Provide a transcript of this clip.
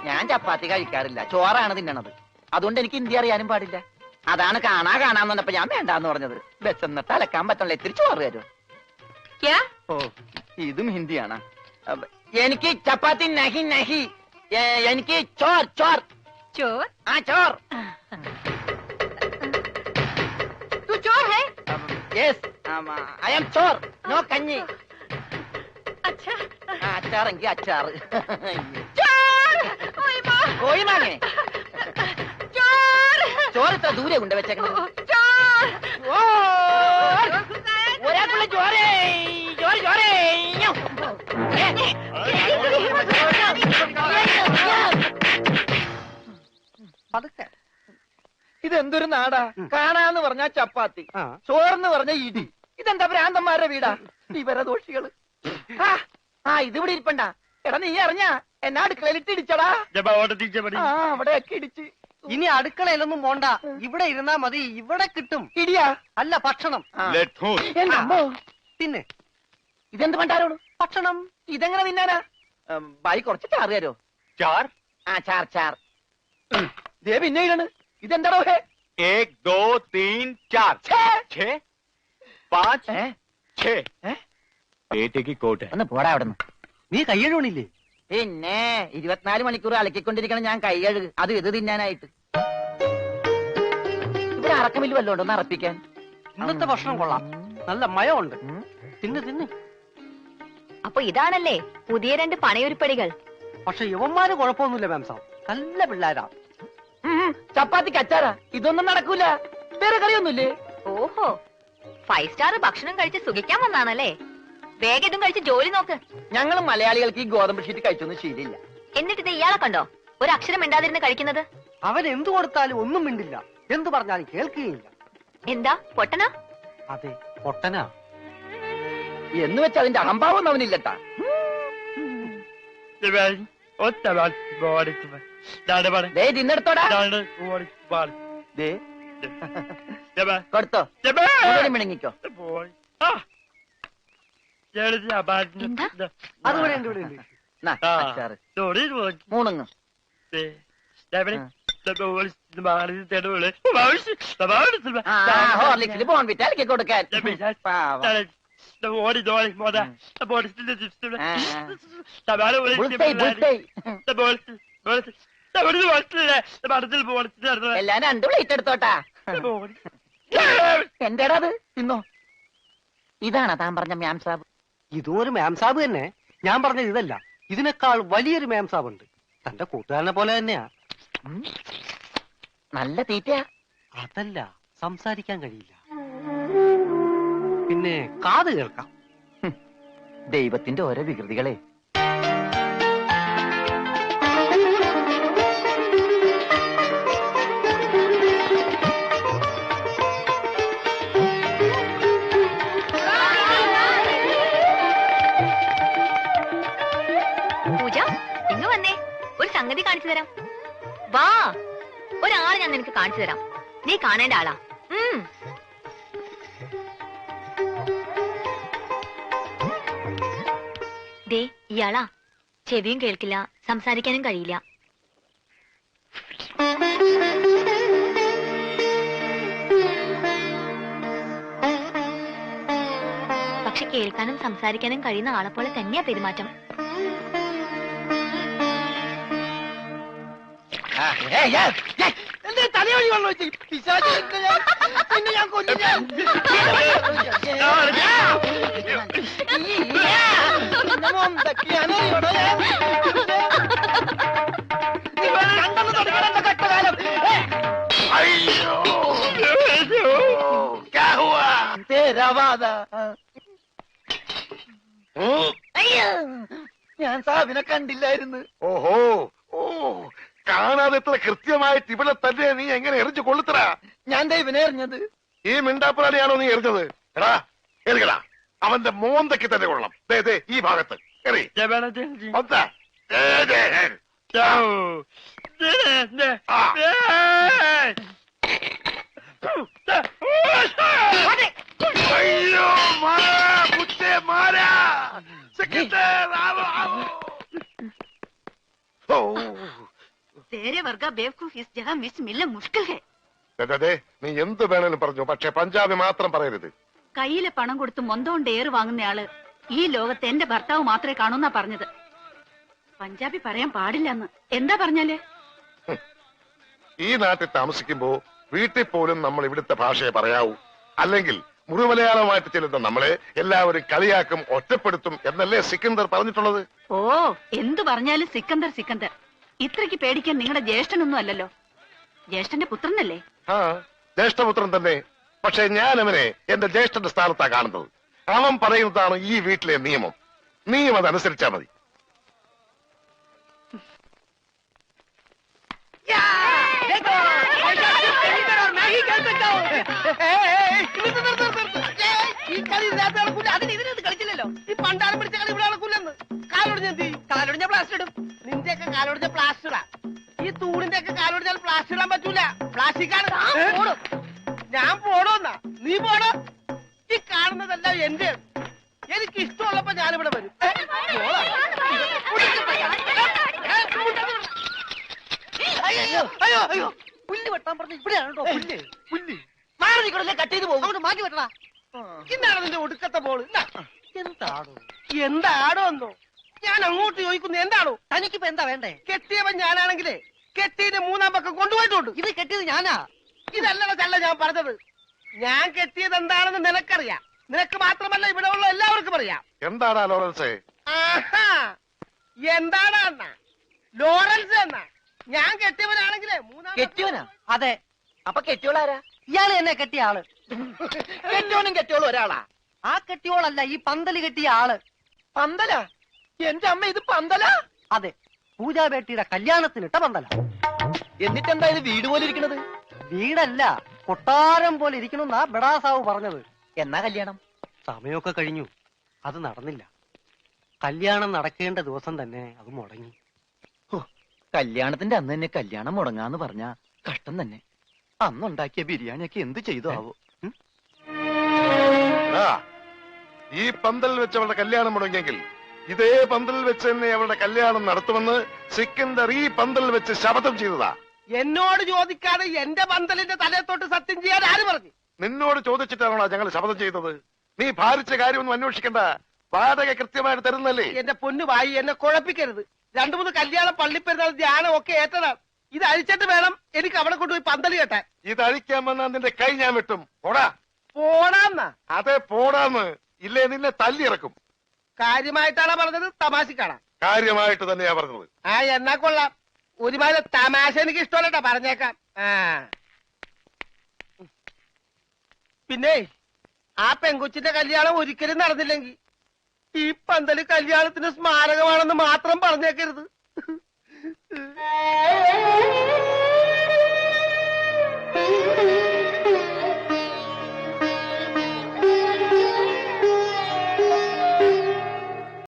ഞാൻ ചപ്പാത്തി കഴിക്കാറില്ല, ചോറാണ് തിന്നണത്. അതുകൊണ്ട് എനിക്ക് ഹിന്ദി അറിയാനും പാടില്ല. അതാണ് കാണാന്ന് പറഞ്ഞപ്പോ ഞാൻ വേണ്ടാന്ന് പറഞ്ഞത്. ബസ്സെന്നിട്ട് അലക്കാൻ പറ്റണല്ലോ, ഇത്തിരി ചോറ് തരുമോ? ഓ, ഇതും ഹിന്ദിയാണ്. എനിക്ക് ചപ്പാത്തി നഹി നഹി, എനിക്ക് ചോർ ചോർ ചോർ. ആ ചോർ. तू चोर है? Yes, I am चोर. No कन्नी. अच्छा. अचार अचार. चोर. कोई मांगे. चोर. चोर तो दूर है गुंडे बच्चे का. चोर. चोर. ओरे तुले चोर है. चोर चोर है. പതുക്കെ. ഇതെന്തൊരു നാടാ? കാണാന്ന് പറഞ്ഞാ ചപ്പാത്തി, ചോറെന്ന് പറഞ്ഞ ഇടി. ഇതെന്താ ഭ്രാന്തന്മാരുടെ വീടാ? വിവരദോഷികള്. ഇതിവിടെ ഇരിപ്പണ്ട. എടാ നീ അറിഞ്ഞാ എന്നാ അടുക്കളയിലിട്ട് ഇടിച്ചടാ? അവിടെയൊക്കെ ഇടിച്ച്. ഇനി അടുക്കളയിലൊന്നും പോണ്ട, ഇവിടെ ഇരുന്നാ മതി. ഇവിടെ കിട്ടും ഇടിയാ അല്ല ഭക്ഷണം. പിന്നെ ഇതെന്ത് പണ്ടാരോട് ഭക്ഷണം? ഇതെങ്ങനെ തിന്നാനാ? ബായി കുറച്ച് ചാറ് തരോ? चार. ചാർ ചാർ. ദേ പിന്നെ ഇടണ്. ഇതെന്താടോ? 1 2 3 4 6 5 6. പേറ്റയ്ക്ക് കോട്ട്. ഒന്ന് പോടാ അവിടെ നിന്ന്. നീ കയ്യഴുണില്ലേ? പിന്നെ 24 മണിക്കൂർ അലക്കിക്കൊണ്ടിരിക്കണം ഞാൻ കൈ കഴുകു. അത് ഇത് തിന്നാനായിട്ട്. ഇവിടെ അറക്കമില്ല വല്ലോണ്ടോ ഒന്ന് അറപ്പിക്കാൻ? ഇന്നത്തെ ഭക്ഷണം കൊള്ളാം, നല്ല മയമുണ്ട്. തിന്ന് തിന്ന്. അപ്പൊ ഇതാണല്ലേ പുതിയ 2 പണയൊരുപ്പടികൾ? പക്ഷെ യുവന്മാര് കുഴപ്പമൊന്നുമില്ല മാം സാബ്, നല്ല പിള്ളേരാ. ചപ്പാത്തിക്ക് അച്ചാറാ? ഇതൊന്നും നടക്കൂല. വേറെ കറിയൊന്നുമില്ലേ? ഓഹോ, 5 സ്റ്റാർ ഭക്ഷണം കഴിച്ച് സുഖിക്കാൻ വന്നാണല്ലേ? വേഗം ഇതും കഴിച്ച് ജോലി നോക്ക്. ഞങ്ങൾ മലയാളികൾക്ക് ഈ ഗോതമ്പ് ഷീറ്റ് കഴിച്ചൊന്നും ശീലില്ല. എന്നിട്ട് ഇത് ഇയാളെ കണ്ടോ ഒരു അക്ഷരം മിണ്ടാതിരുന്ന് കഴിക്കുന്നത്? അവൻ എന്തു കൊടുത്താലും ഒന്നും മിണ്ടില്ല, എന്തു പറഞ്ഞാലും കേൾക്കുകയില്ല. എന്താ പൊട്ടനാ? അതെ പൊട്ടനാ. എന്ന് വെച്ചാൽ അതിന്റെ അഹംഭാവം അവനില്ലട്ടാ. തിന്നെടുത്തോടാ. കൊടുത്തോ, മിണങ്ങിക്കോ. അതുപോലെ മൂണങ്ങ്. ഹോർലിക്സിൽ ബോൺവിറ്റ അലക്കി കൊടുക്കാൻ. എല്ലാം 2 പ്ലേറ്റ് എടുത്തോട്ടാ. എന്താടാ അത്? തിന്നോ. ഇതാണോ താൻ പറഞ്ഞ മാം സാബ്? ഇതും ഒരു മാം സാബ് തന്നെ. ഞാൻ പറഞ്ഞത് ഇതല്ല, ഇതിനേക്കാൾ വലിയൊരു മാം സാബ് ഉണ്ട്. തന്റെ കൂട്ടുകാരനെ പോലെ തന്നെയാ. നല്ല തീറ്റയാ. അതല്ല, സംസാരിക്കാൻ കഴിയില്ല, പിന്നെ കാത് കേൾക്കാം. ദൈവത്തിന്റെ ഓരോ വികൃതികളെ. പൂജ ഇങ്ങ് വന്നേ, ഒരു സംഗതി കാണിച്ചു തരാം. വാ, ഒരാളെ ഞാൻ നിനക്ക് കാണിച്ചു തരാം. നീ കാണേണ്ട ആളാ. ദേ ഇയാളാ. ചെവിയും കേൾക്കില്ല, സംസാരിക്കാനും കഴിയില്ല. പക്ഷെ കേൾക്കാനും സംസാരിക്കാനും കഴിയുന്ന ആളെ പോലെ തന്നെയാ പെരുമാറ്റം. തലയൊഴി വെള്ളം വെച്ച് പിന്നെ ഞാൻ കൊല്ലില്ല. ഞാൻ സാബിനെ കണ്ടില്ലായിരുന്നു. ഓഹോ, ഓ, കാണാതെ എത്ര കൃത്യമായിട്ട് ഇവിടെ തന്നെ നീ എങ്ങനെ എറിഞ്ഞു കൊള്ളുത്തറ? ഞാൻ ദൈവനെ എറിഞ്ഞത്. ഈ മിണ്ടാപ്പുറാനെയാണോ നീ എറിഞ്ഞത്? എടാ എറിയടാ, അവന്റെ മോന്തയ്ക്ക് തന്നെ കൊള്ളണം. ഈ ഭാഗത്ത് എറി. അയ്യോ മാരാ, ഓ तेरे वर्गा बेवकूफ इस जगह मिस मिलना मुश्किल है ദേ, നീ എന്ത് വേണേലും പറഞ്ഞു, പക്ഷെ പഞ്ചാബി മാത്രം പറയരുത്. കയ്യിലെ പണം കൊടുത്ത് മൊന്തോണ്ട് ഏറ് വാങ്ങുന്നയാള് ഈ ലോകത്ത് എന്റെ ഭർത്താവ് മാത്രമേ കാണൂന്നാ പറഞ്ഞത്. പഞ്ചാബി പറയാൻ പാടില്ലെന്ന്. എന്താ പറഞ്ഞാല്? ഈ നാട്ടിൽ താമസിക്കുമ്പോ വീട്ടിൽ പോലും നമ്മൾ ഇവിടുത്തെ ഭാഷയെ പറയാവൂ. അല്ലെങ്കിൽ മുറിമലയാളമായിട്ട് ചെല്ലുന്ന നമ്മളെ എല്ലാവരും കളിയാക്കും, ഒറ്റപ്പെടുത്തും എന്നല്ലേ സിക്കന്ദർ പറഞ്ഞിട്ടുള്ളത്? ഓ, എന്തു പറഞ്ഞാലും സിക്കന്ദർ സിക്കന്ദർ. ഇത്രയ്ക്ക് പേടിക്കാൻ നിങ്ങളുടെ ജ്യേഷ്ഠനൊന്നും അല്ലല്ലോ. ജ്യേഷ്ഠന്റെ പുത്രനല്ലേ? ആ, ജ്യേഷ്ഠപുത്രൻ തന്നെ. പക്ഷെ ഞാൻ അവനെ എന്റെ ജ്യേഷ്ഠന്റെ സ്ഥാനത്താ കാണുന്നത്. അവൻ പറയുന്നതാണ് ഈ വീട്ടിലെ നിയമം. നീയും അതനുസരിച്ചാ മതി. ഈ കളി ഇതിനകത്ത് നടക്കൂല. അതിന് ഇതിനകത്ത് കളിച്ചില്ലല്ലോ. ഈ പണ്ടാരം പിടിച്ച കളി ഇവിടെ നടക്കൂലെന്ന്. കാലൊടിഞ്ഞ പ്ലാസ്റ്റർ ഇടും. നിന്റെയൊക്കെ കാലൊടിഞ്ഞ പ്ലാസ്റ്ററാ. ഈ തൂണിന്റെ ഒക്കെ കാലൊടിഞ്ഞാൽ പ്ലാസ്റ്റർ ഇടാൻ പറ്റൂല. പ്ലാസ്റ്റിക്കാണ്. ഞാൻ പോടോന്നാ? നീ പോടോ. ഈ കാണുന്നതെല്ലാം എന്റെ. എനിക്ക് ഇഷ്ടമുള്ളപ്പോ ഞാനിവിടെ വരും. അയ്യോ അയ്യോ അയ്യോ, പുല്ല് വെട്ടാൻ പറഞ്ഞു. ഇവിടെയാണ് കേട്ടോ പുല്ല്. പുല്ല് മാറി നിൽക്കണല്ലേ, കട്ട് ചെയ്ത് പോകും. അങ്ങോട്ട് മാറ്റി വെട്ടടാ. ഇന്നാണ് നിന്റെ ഒടുക്കത്തെ ബോൾ. എന്താടോ എന്താടോ എന്നോ ഞാൻ അങ്ങോട്ട് ചോദിക്കുന്നു. എന്താണോ തനിക്കിപ്പോ എന്താ വേണ്ടേ? കെട്ടിയവൻ ഞാനാണെങ്കിലേ കെട്ടിയുടെ മൂന്നാം പക്കം കൊണ്ടുപോയിട്ടുണ്ട്. ഇത് കെട്ടിയത് ഞാനാ. ഇതല്ലട ചല്ല ഞാൻ പറഞ്ഞത്. ഞാൻ കെട്ടിയത് എന്താണെന്ന് നിനക്കറിയാം. നിനക്ക് മാത്രമല്ല ഇവിടെ ഉള്ള എല്ലാവർക്കും അറിയാം. എന്താടാ ലോറൻസേ? ആഹാ, എന്താടാ എന്നാ ലോറൻസ് എന്നാ? ഞാൻ കെട്ടിയവനാണെങ്കിലേ മൂന്നാം കെട്ടിയോനാ? അതെ. അപ്പൊ കെട്ടിയോളാരാ? ഇയാള് എന്നെ കെട്ടിയ ആള്. കെട്ടിയോനും കെട്ടിയോളും ഒരാളാ? ആ കെട്ടിയോളല്ല, ഈ പന്തല് കെട്ടിയ ആള്. പന്തല? എന്റെ അമ്മ, ഇത് പന്തല? അതെ, പൂജാബേട്ടിയുടെ കല്യാണത്തിനിട്ട പന്തല. എന്നിട്ടെന്താ ഇത് വീട് പോലെ ഇരിക്കണത്? വീടല്ല, കൊട്ടാരം പോലെ ഇരിക്കണമെന്നാ ബഡാസാവ് പറഞ്ഞത്. എന്നാ കല്യാണം? സമയമൊക്കെ കഴിഞ്ഞു, അത് നടന്നില്ല. കല്യാണം നടക്കേണ്ട ദിവസം തന്നെ അത് മുടങ്ങി. കല്യാണത്തിന്റെ അന്ന് തന്നെ കല്യാണം മുടങ്ങാന്ന് പറഞ്ഞ കഷ്ടം തന്നെ. അന്നുണ്ടാക്കിയ ബിരിയാണിയൊക്കെ എന്ത് ചെയ്തു ആവോ? ഈ പന്തലിൽ വെച്ച് അവളുടെ കല്യാണം മുടങ്ങിയെങ്കിൽ ഇതേ പന്തലിൽ വെച്ച് തന്നെ അവളുടെ കല്യാണം നടത്തുമെന്ന് സിക്കന്ദർ ഈ പന്തലിൽ വെച്ച് ശപഥം ചെയ്തതാ. എന്നോട് ചോദിക്കാതെ എന്റെ പന്തലിന്റെ തലത്തോട്ട് സത്യം ചെയ്യാൻ ആര് പറഞ്ഞു? നിന്നോട് ചോദിച്ചിട്ടാണോ ഞങ്ങൾ ശപഥം ചെയ്തത്? നീ ഭാരിച്ച കാര്യമൊന്നും അന്വേഷിക്കണ്ട. വാടക കൃത്യമായിട്ട് തരുന്നല്ലേ? എന്റെ പൊന്നു വായി, എന്നെ കുഴപ്പിക്കരുത്. 2-3 കല്യാണം, പള്ളിപ്പെരുന്നാൾ, ധ്യാനം ഒക്കെ ഏറ്റതാണ്. ഇത് അഴിച്ചിട്ട് വേണം എനിക്ക് അവിടെ കൊണ്ടുപോയി പന്തല് കെട്ടാൻ. ഇത് അഴിക്കാൻ വന്നാ നിന്റെ കൈ ഞാൻ വെട്ടും. പോടാ. പോടാന്നാ? അതെ, പോടാന്ന്. ഇല്ലേ നിന്നെ തല്ലിയിറക്കും. കാര്യമായിട്ടാണോ പറഞ്ഞത്, തമാശക്കാണാ? കാര്യമായിട്ട് തന്നെയാ പറഞ്ഞത്. ആ, എന്നാ കൊള്ളാം. ഒരുമാതിരി തമാശ എനിക്ക് ഇഷ്ടമല്ലട്ടാ, പറഞ്ഞേക്കാം. പിന്നെ ആ പെങ്കൊച്ചിന്റെ കല്യാണം ഒരിക്കലും നടന്നില്ലെങ്കിൽ ഈ പന്തല് കല്യാണത്തിന് സ്മാരകമാണെന്ന് മാത്രം പറഞ്ഞേക്കരുത്.